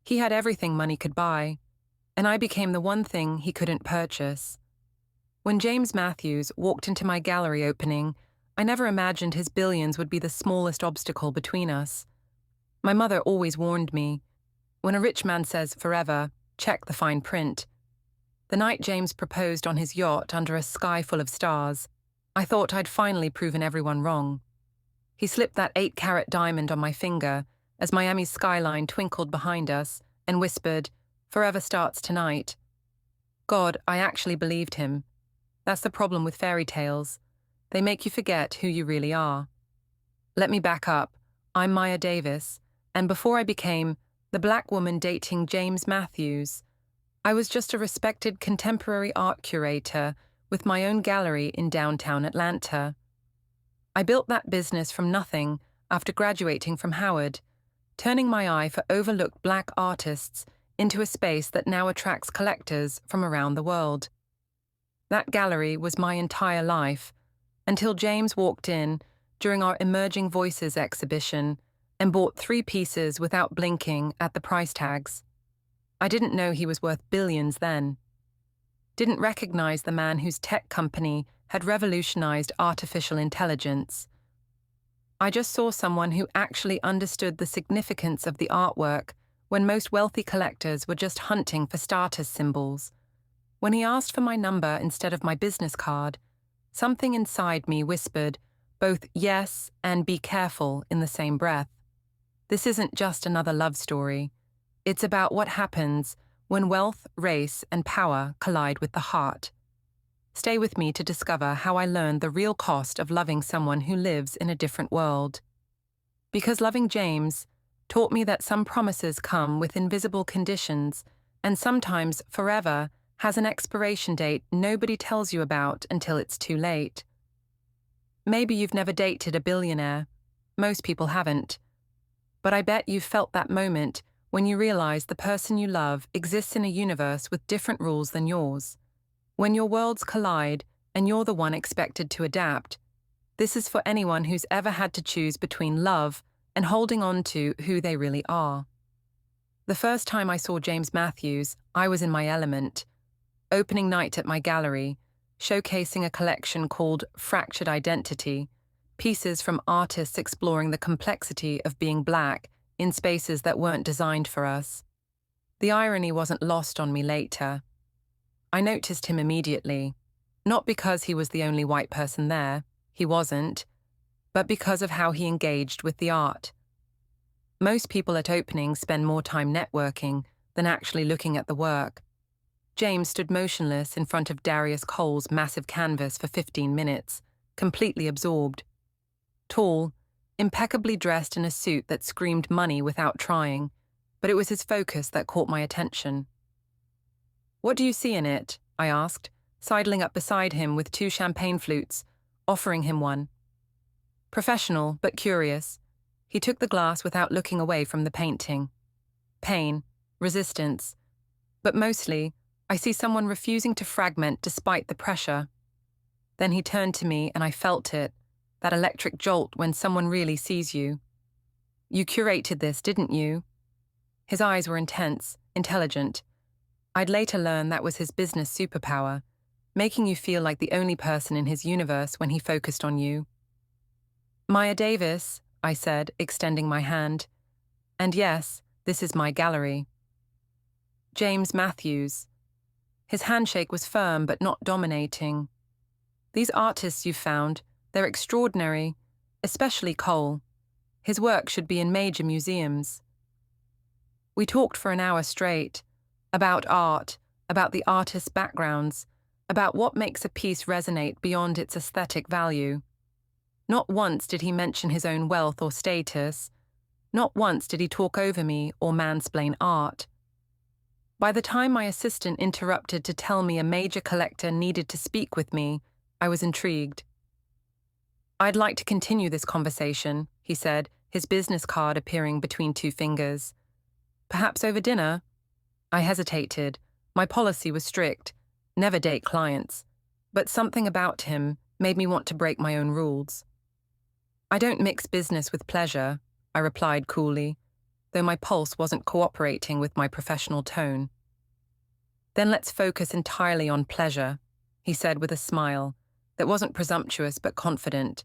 He had everything money could buy, and I became the one thing he couldn't purchase. When James Matthews walked into my gallery opening, I never imagined his billions would be the smallest obstacle between us. My mother always warned me, when a rich man says forever, check the fine print. The night James proposed on his yacht under a sky full of stars, I thought I'd finally proven everyone wrong. He slipped that 8-carat diamond on my finger as Miami's skyline twinkled behind us and whispered, "Forever starts tonight." God, I actually believed him. That's the problem with fairy tales. They make you forget who you really are. Let me back up. I'm Maya Davis, and before I became the black woman dating James Matthews, I was just a respected contemporary art curator with my own gallery in downtown Atlanta. I built that business from nothing after graduating from Howard, turning my eye for overlooked black artists into a space that now attracts collectors from around the world. That gallery was my entire life, until James walked in during our Emerging Voices exhibition and bought 3 pieces without blinking at the price tags. I didn't know he was worth billions then. Didn't recognize the man whose tech company had revolutionized artificial intelligence. I just saw someone who actually understood the significance of the artwork when most wealthy collectors were just hunting for status symbols. When he asked for my number instead of my business card, something inside me whispered both yes and be careful in the same breath. This isn't just another love story. It's about what happens when wealth, race, and power collide with the heart. Stay with me to discover how I learned the real cost of loving someone who lives in a different world. Because loving James taught me that some promises come with invisible conditions, and sometimes forever has an expiration date nobody tells you about until it's too late. Maybe you've never dated a billionaire. Most people haven't. But I bet you've felt that moment when you realize the person you love exists in a universe with different rules than yours. When your worlds collide and you're the one expected to adapt. This is for anyone who's ever had to choose between love and holding on to who they really are. The first time I saw James Matthews, I was in my element. Opening night at my gallery, showcasing a collection called Fractured Identity, pieces from artists exploring the complexity of being black in spaces that weren't designed for us. The irony wasn't lost on me later. I noticed him immediately, not because he was the only white person there, he wasn't, but because of how he engaged with the art. Most people at openings spend more time networking than actually looking at the work. James stood motionless in front of Darius Cole's massive canvas for 15 minutes, completely absorbed. Tall, impeccably dressed in a suit that screamed money without trying, but it was his focus that caught my attention. "What do you see in it?" I asked, sidling up beside him with 2 champagne flutes, offering him one. Professional, but curious, he took the glass without looking away from the painting. Pain, resistance, but mostly, I see someone refusing to fragment despite the pressure. Then he turned to me and I felt it, that electric jolt when someone really sees you. "You curated this, didn't you?" His eyes were intense, intelligent. I'd later learn that was his business superpower, making you feel like the only person in his universe when he focused on you. "Maya Davis," I said, extending my hand. "And yes, this is my gallery." James Matthews. His handshake was firm but not dominating. "These artists you found, they're extraordinary, especially Cole. His work should be in major museums." We talked for an hour straight, about art, about the artists' backgrounds, about what makes a piece resonate beyond its aesthetic value. Not once did he mention his own wealth or status. Not once did he talk over me or mansplain art. By the time my assistant interrupted to tell me a major collector needed to speak with me, I was intrigued. "I'd like to continue this conversation," he said, his business card appearing between 2 fingers. "Perhaps over dinner?" I hesitated. My policy was strict, never date clients, but something about him made me want to break my own rules. "I don't mix business with pleasure," I replied coolly. though my pulse wasn't cooperating with my professional tone. "Then let's focus entirely on pleasure," he said with a smile that wasn't presumptuous but confident.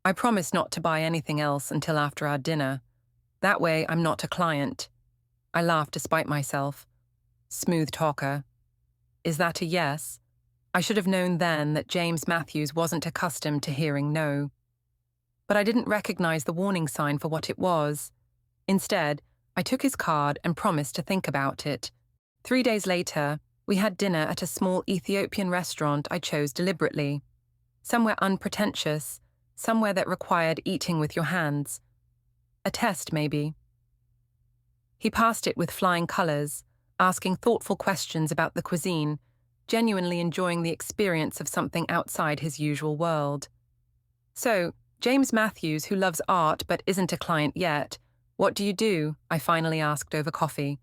"I promise not to buy anything else until after our dinner. That way I'm not a client." I laughed despite myself. Smooth talker. Is that a yes? I should have known then that James Matthews wasn't accustomed to hearing no. But I didn't recognize the warning sign for what it was. Instead, I took his card and promised to think about it. 3 days later, we had dinner at a small Ethiopian restaurant I chose deliberately. Somewhere unpretentious, somewhere that required eating with your hands. A test, maybe. He passed it with flying colors, asking thoughtful questions about the cuisine, genuinely enjoying the experience of something outside his usual world. "So, James Matthews, who loves art but isn't a client yet, what do you do?" I finally asked over coffee.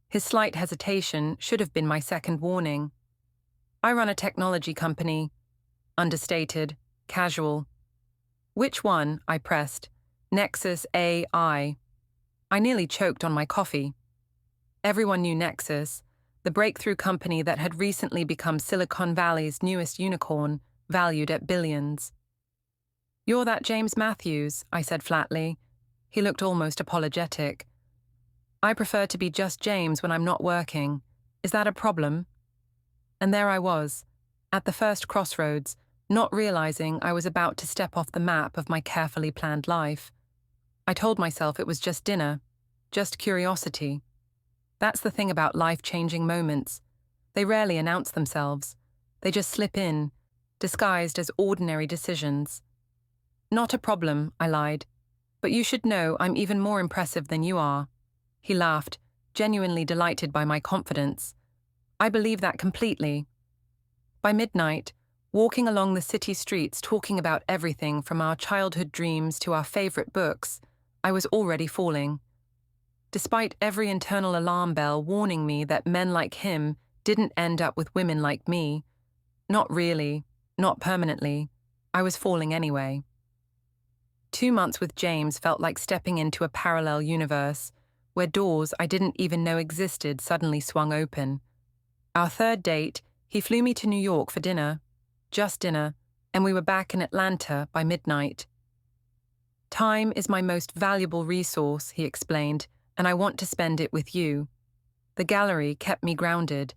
His slight hesitation should have been my second warning. "I run a technology company." Understated, casual. "Which one?" I pressed. "Nexus AI." I nearly choked on my coffee. Everyone knew Nexus, the breakthrough company that had recently become Silicon Valley's newest unicorn, valued at billions. "You're that James Matthews," I said flatly. He looked almost apologetic. "I prefer to be just James when I'm not working. Is that a problem?" And there I was, at the first crossroads, not realizing I was about to step off the map of my carefully planned life. I told myself it was just dinner, just curiosity. That's the thing about life-changing moments. They rarely announce themselves. They just slip in, disguised as ordinary decisions. "Not a problem," I lied. "But you should know I'm even more impressive than you are." He laughed, genuinely delighted by my confidence. I believe that completely. By midnight, walking along the city streets talking about everything from our childhood dreams to our favorite books, I was already falling. Despite every internal alarm bell warning me that men like him didn't end up with women like me, not really, not permanently, I was falling anyway. 2 months with James felt like stepping into a parallel universe, where doors I didn't even know existed suddenly swung open. Our third date, he flew me to New York for dinner, just dinner, and we were back in Atlanta by midnight. "Time is my most valuable resource," he explained, "and I want to spend it with you." The gallery kept me grounded.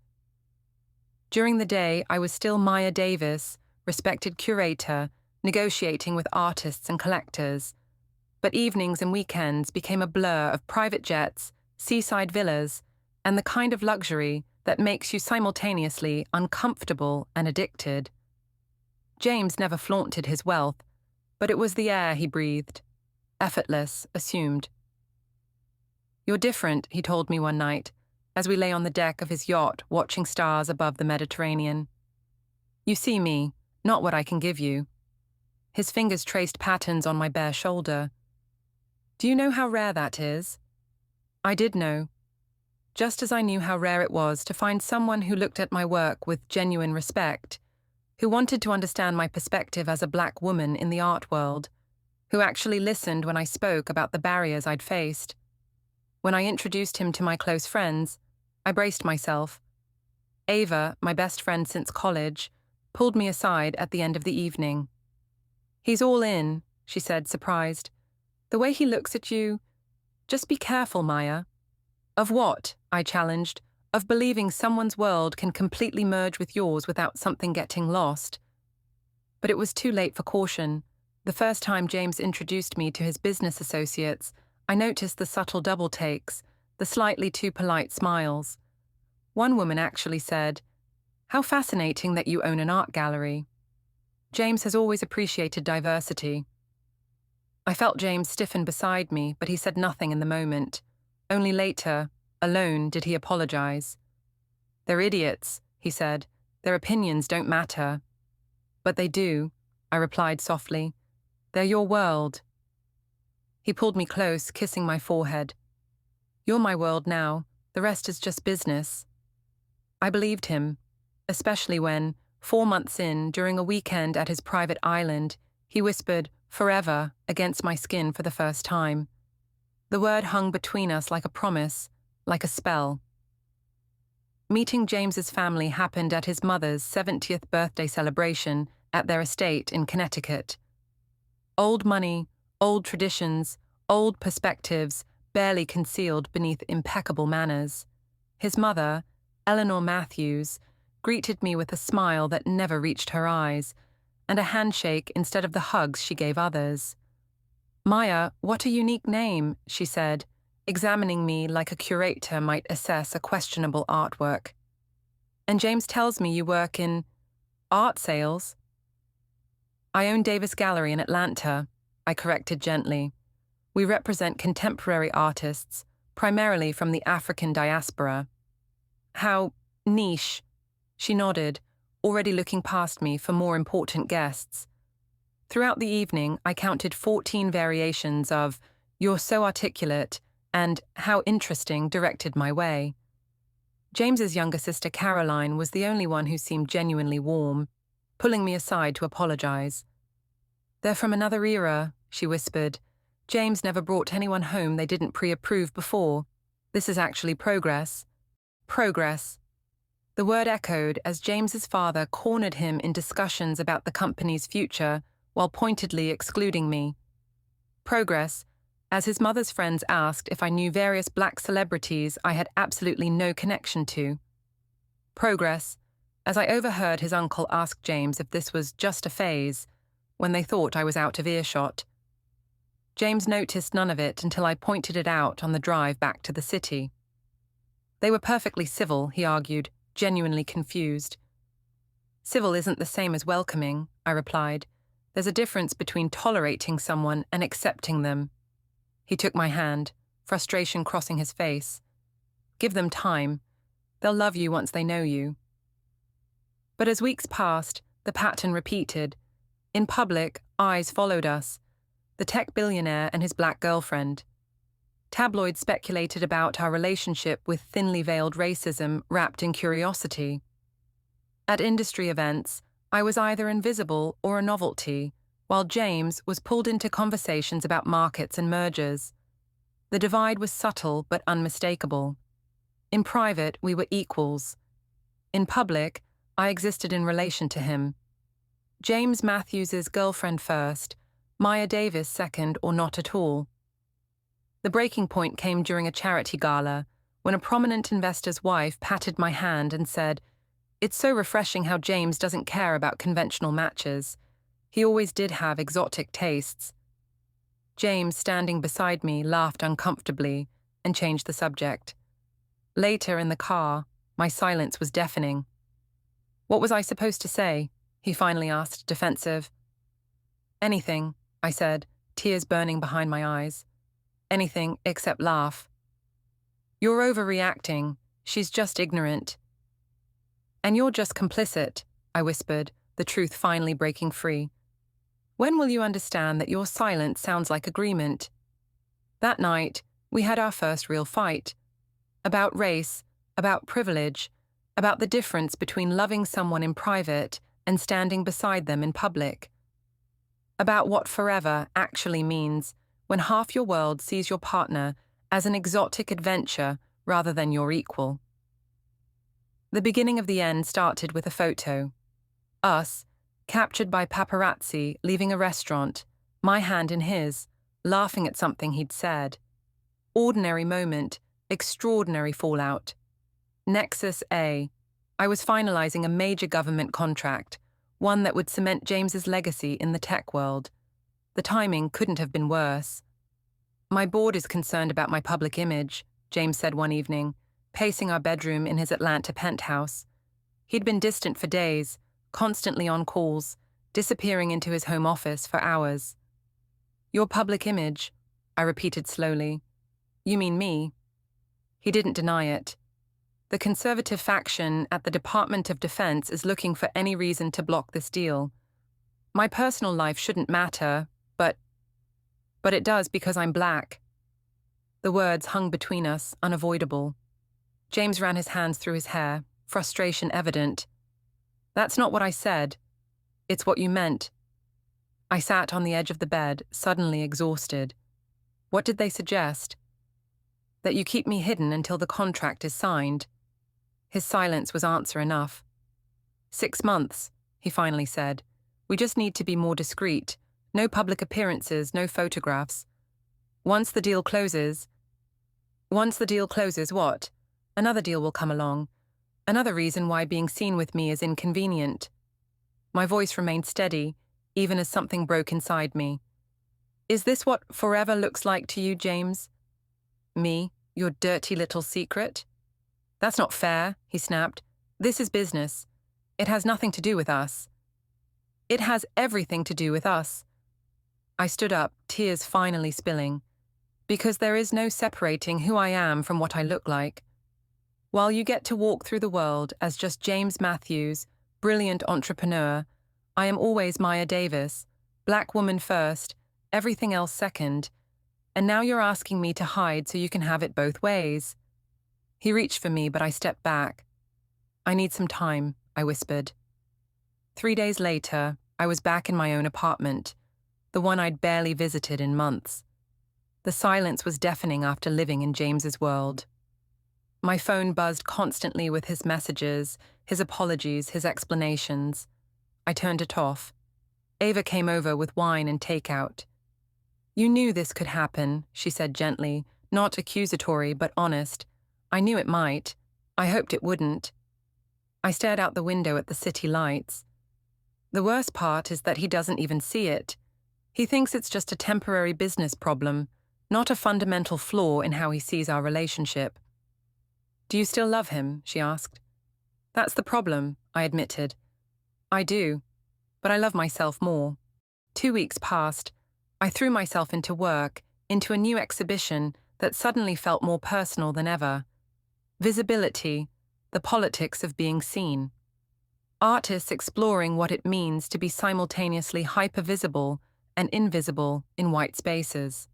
During the day, I was still Maya Davis, respected curator, negotiating with artists and collectors. But evenings and weekends became a blur of private jets, seaside villas, and the kind of luxury that makes you simultaneously uncomfortable and addicted. James never flaunted his wealth, but it was the air he breathed. Effortless, assumed. "You're different," he told me one night, as we lay on the deck of his yacht watching stars above the Mediterranean. "You see me, not what I can give you." His fingers traced patterns on my bare shoulder. "Do you know how rare that is?" I did know. Just as I knew how rare it was to find someone who looked at my work with genuine respect, who wanted to understand my perspective as a black woman in the art world, who actually listened when I spoke about the barriers I'd faced. When I introduced him to my close friends, I braced myself. Ava, my best friend since college, pulled me aside at the end of the evening. "He's all in," she said, surprised. "The way he looks at you. Just be careful, Maya." "Of what?" I challenged. "Of believing someone's world can completely merge with yours without something getting lost." But it was too late for caution. The first time James introduced me to his business associates, I noticed the subtle double takes, the slightly too polite smiles. One woman actually said, "How fascinating that you own an art gallery." James has always appreciated diversity. I felt James stiffen beside me, but he said nothing in the moment. Only later, alone, did he apologize. "They're idiots," he said. "Their opinions don't matter." "But they do," I replied softly. "They're your world." He pulled me close, kissing my forehead. "You're my world now. The rest is just business." I believed him, especially when, 4 months in, during a weekend at his private island, he whispered, "forever," against my skin for the first time. The word hung between us like a promise, like a spell. Meeting James's family happened at his mother's 70th birthday celebration at their estate in Connecticut. Old money, old traditions, old perspectives, barely concealed beneath impeccable manners. His mother, Eleanor Matthews, greeted me with a smile that never reached her eyes, and a handshake instead of the hugs she gave others. "Maya, what a unique name," she said, examining me like a curator might assess a questionable artwork. "And James tells me you work in art sales." "I own Davis Gallery in Atlanta," I corrected gently. "We represent contemporary artists, primarily from the African diaspora." "How niche," she nodded, already looking past me for more important guests. Throughout the evening, I counted 14 variations of "You're so articulate" and "How interesting" directed my way. James's younger sister Caroline was the only one who seemed genuinely warm, pulling me aside to apologize. "They're from another era," she whispered. "James never brought anyone home they didn't pre-approve before. This is actually progress." Progress. The word echoed as James's father cornered him in discussions about the company's future while pointedly excluding me. Progress, as his mother's friends asked if I knew various black celebrities I had absolutely no connection to. Progress, as I overheard his uncle ask James if this was just a phase, when they thought I was out of earshot. James noticed none of it until I pointed it out on the drive back to the city. They were perfectly civil, he argued, genuinely confused. "Civil isn't the same as welcoming," I replied. "There's a difference between tolerating someone and accepting them." He took my hand, frustration crossing his face. "Give them time. They'll love you once they know you." But as weeks passed, the pattern repeated. In public, eyes followed us. The tech billionaire and his black girlfriend. Tabloids speculated about our relationship with thinly veiled racism wrapped in curiosity. At industry events, I was either invisible or a novelty, while James was pulled into conversations about markets and mergers. The divide was subtle but unmistakable. In private, we were equals. In public, I existed in relation to him. James Matthews's girlfriend first, Maya Davis second or not at all. The breaking point came during a charity gala, when a prominent investor's wife patted my hand and said, "It's so refreshing how James doesn't care about conventional matches. He always did have exotic tastes." James, standing beside me, laughed uncomfortably and changed the subject. Later in the car, my silence was deafening. "What was I supposed to say?" he finally asked, defensive. "Anything," I said, tears burning behind my eyes. "Anything except laugh." "You're overreacting. She's just ignorant." "And you're just complicit," I whispered, the truth finally breaking free. "When will you understand that your silence sounds like agreement?" That night, we had our first real fight. About race, about privilege, about the difference between loving someone in private and standing beside them in public. About what forever actually means when half your world sees your partner as an exotic adventure rather than your equal. The beginning of the end started with a photo. Us, captured by paparazzi leaving a restaurant, my hand in his, laughing at something he'd said. Ordinary moment, extraordinary fallout. Nexus A. I was finalizing a major government contract, one that would cement James's legacy in the tech world. The timing couldn't have been worse. "My board is concerned about my public image," James said one evening, pacing our bedroom in his Atlanta penthouse. He'd been distant for days, constantly on calls, disappearing into his home office for hours. "Your public image," I repeated slowly. "You mean me?" He didn't deny it. "The conservative faction at the Department of Defense is looking for any reason to block this deal. My personal life shouldn't matter, but it does because I'm black." The words hung between us, unavoidable. James ran his hands through his hair, frustration evident. "That's not what I said. It's what you meant." I sat on the edge of the bed, suddenly exhausted. What did they suggest? That you keep me hidden until the contract is signed. His silence was answer enough. 6 months, he finally said. We just need to be more discreet. No public appearances, no photographs. Once the deal closes, what? Another deal will come along. Another reason why being seen with me is inconvenient. My voice remained steady, even as something broke inside me. Is this what forever looks like to you, James? Me, your dirty little secret? That's not fair, he snapped. This is business. It has nothing to do with us. It has everything to do with us. I stood up, tears finally spilling. Because there is no separating who I am from what I look like. While you get to walk through the world as just James Matthews, brilliant entrepreneur, I am always Maya Davis, black woman first, everything else second, and now you're asking me to hide so you can have it both ways. He reached for me, but I stepped back. I need some time, I whispered. 3 days later, I was back in my own apartment, the one I'd barely visited in months. The silence was deafening after living in James's world. My phone buzzed constantly with his messages, his apologies, his explanations. I turned it off. Ava came over with wine and takeout. You knew this could happen, she said gently, not accusatory but honest. I knew it might. I hoped it wouldn't. I stared out the window at the city lights. The worst part is that he doesn't even see it. He thinks it's just a temporary business problem, not a fundamental flaw in how he sees our relationship. Do you still love him? She asked. That's the problem, I admitted. I do, but I love myself more. 2 weeks passed. I threw myself into work, into a new exhibition that suddenly felt more personal than ever. Visibility, the politics of being seen. Artists exploring what it means to be simultaneously hypervisible and invisible in white spaces.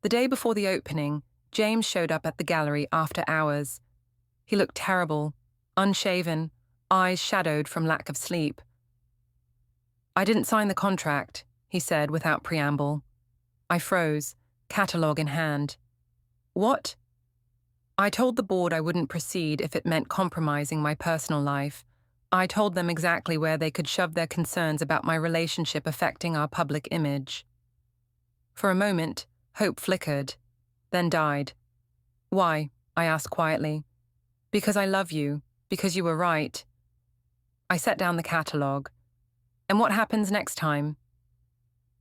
The day before the opening, James showed up at the gallery after hours. He looked terrible, unshaven, eyes shadowed from lack of sleep. I didn't sign the contract, he said without preamble. I froze, catalogue in hand. What? I told the board I wouldn't proceed if it meant compromising my personal life. I told them exactly where they could shove their concerns about my relationship affecting our public image. For a moment, hope flickered, then died. Why? I asked quietly. Because I love you, because you were right. I set down the catalogue. And what happens next time?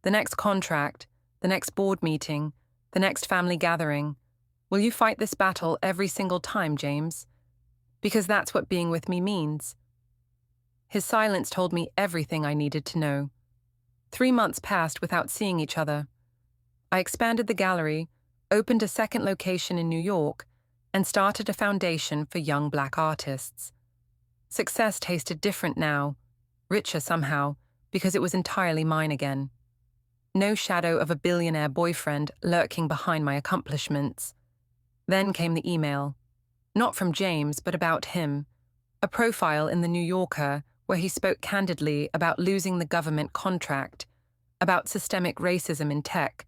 The next contract, the next board meeting, the next family gathering. Will you fight this battle every single time, James? Because that's what being with me means. His silence told me everything I needed to know. 3 months passed without seeing each other. I expanded the gallery, opened a second location in New York, and started a foundation for young black artists. Success tasted different now, richer somehow, because it was entirely mine again. No shadow of a billionaire boyfriend lurking behind my accomplishments. Then came the email. Not from James, but about him. A profile in the New Yorker where he spoke candidly about losing the government contract, about systemic racism in tech,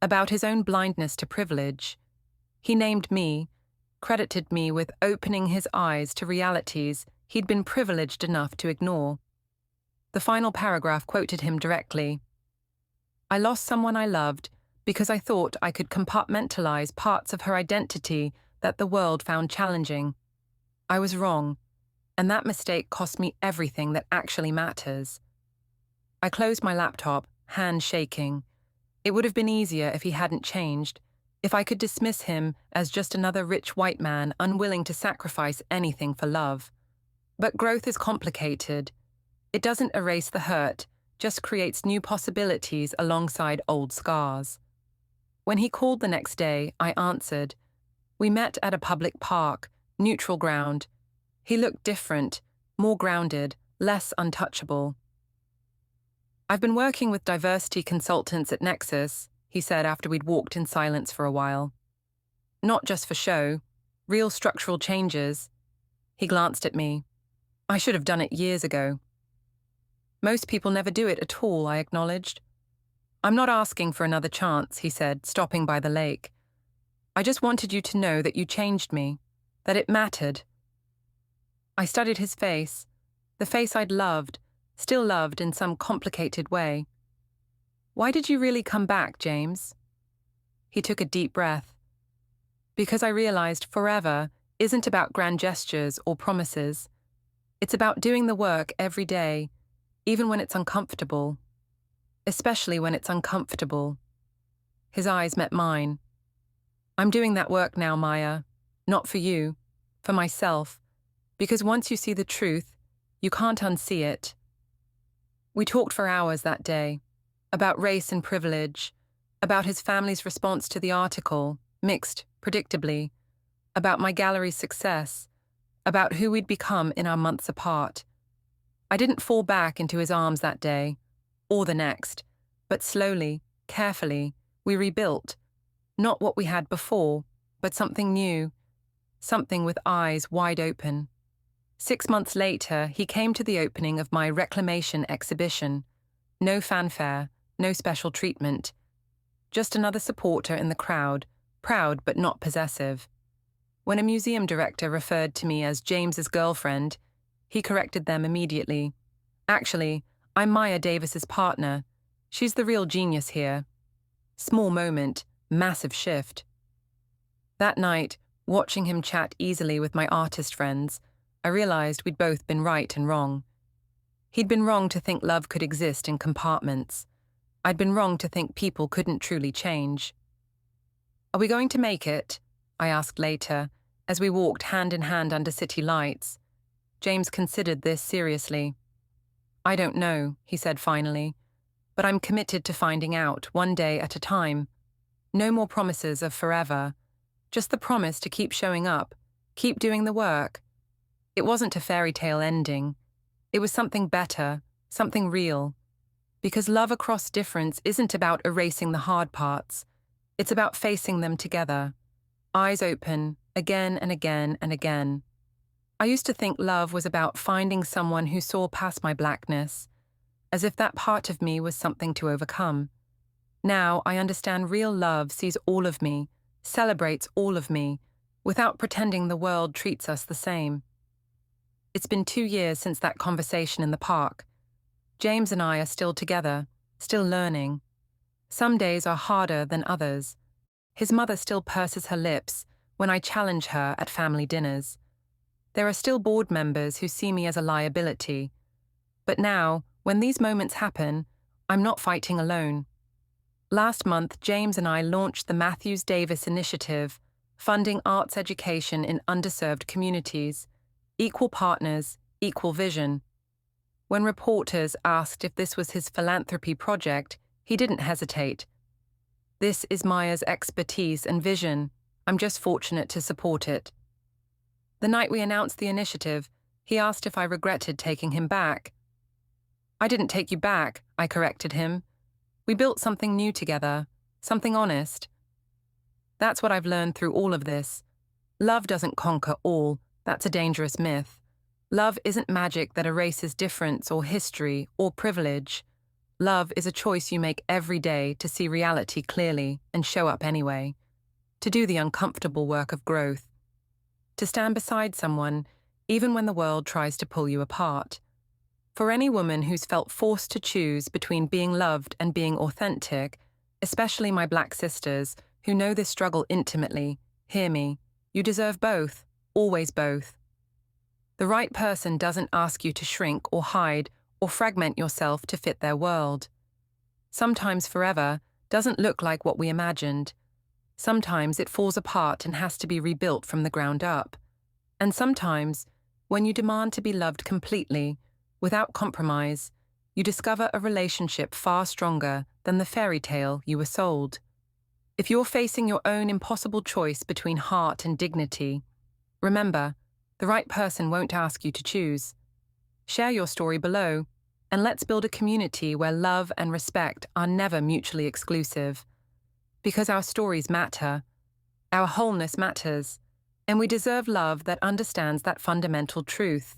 about his own blindness to privilege. He named me, credited me with opening his eyes to realities he'd been privileged enough to ignore. The final paragraph quoted him directly. I lost someone I loved because I thought I could compartmentalize parts of her identity that the world found challenging. I was wrong, and that mistake cost me everything that actually matters. I closed my laptop, hand shaking. It would have been easier if he hadn't changed, if I could dismiss him as just another rich white man unwilling to sacrifice anything for love. But growth is complicated. It doesn't erase the hurt, just creates new possibilities alongside old scars. When he called the next day, I answered. We met at a public park, neutral ground. He looked different, more grounded, less untouchable. I've been working with diversity consultants at Nexus, he said after we'd walked in silence for a while. Not just for show, real structural changes. He glanced at me. I should have done it years ago. Most people never do it at all, I acknowledged. I'm not asking for another chance, he said, stopping by the lake. I just wanted you to know that you changed me, that it mattered. I studied his face, the face I'd loved, still loved in some complicated way. Why did you really come back, James? He took a deep breath. Because I realized forever isn't about grand gestures or promises. It's about doing the work every day, even when it's uncomfortable. Especially when it's uncomfortable. His eyes met mine. I'm doing that work now, Maya. Not for you, for myself. Because once you see the truth, you can't unsee it. We talked for hours that day, about race and privilege, about his family's response to the article, mixed, predictably, about my gallery's success, about who we'd become in our months apart. I didn't fall back into his arms that day, or the next, but slowly, carefully, we rebuilt, not what we had before, but something new, something with eyes wide open. 6 months later, he came to the opening of my reclamation exhibition. No fanfare, no special treatment. Just another supporter in the crowd, proud but not possessive. When a museum director referred to me as James's girlfriend, he corrected them immediately. Actually, I'm Maya Davis's partner. She's the real genius here. Small moment, massive shift. That night, watching him chat easily with my artist friends, I realized we'd both been right and wrong. He'd been wrong to think love could exist in compartments. I'd been wrong to think people couldn't truly change. Are we going to make it? I asked later, as we walked hand in hand under city lights. James considered this seriously. I don't know, he said finally, but I'm committed to finding out, one day at a time. No more promises of forever. Just the promise to keep showing up, keep doing the work. It wasn't a fairy tale ending. It was something better, something real. Because love across difference isn't about erasing the hard parts. It's about facing them together. Eyes open, again and again and again. I used to think love was about finding someone who saw past my blackness, as if that part of me was something to overcome. Now I understand real love sees all of me, celebrates all of me, without pretending the world treats us the same. It's been 2 years since that conversation in the park. James and I are still together, still learning. Some days are harder than others. His mother still purses her lips when I challenge her at family dinners. There are still board members who see me as a liability. But now, when these moments happen, I'm not fighting alone. Last month, James and I launched the Matthews Davis Initiative, funding arts education in underserved communities. Equal partners, equal vision. When reporters asked if this was his philanthropy project, he didn't hesitate. This is Maya's expertise and vision. I'm just fortunate to support it. The night we announced the initiative, he asked if I regretted taking him back. I didn't take you back, I corrected him. We built something new together, something honest. That's what I've learned through all of this. Love doesn't conquer all. That's a dangerous myth. Love isn't magic that erases difference or history or privilege. Love is a choice you make every day to see reality clearly and show up anyway. To do the uncomfortable work of growth. To stand beside someone, even when the world tries to pull you apart. For any woman who's felt forced to choose between being loved and being authentic, especially my Black sisters who know this struggle intimately, hear me. You deserve both. Always both. The right person doesn't ask you to shrink or hide or fragment yourself to fit their world. Sometimes forever doesn't look like what we imagined. Sometimes it falls apart and has to be rebuilt from the ground up. And sometimes, when you demand to be loved completely, without compromise, you discover a relationship far stronger than the fairy tale you were sold. If you're facing your own impossible choice between heart and dignity, remember, the right person won't ask you to choose. Share your story below, and let's build a community where love and respect are never mutually exclusive. Because our stories matter, our wholeness matters, and we deserve love that understands that fundamental truth.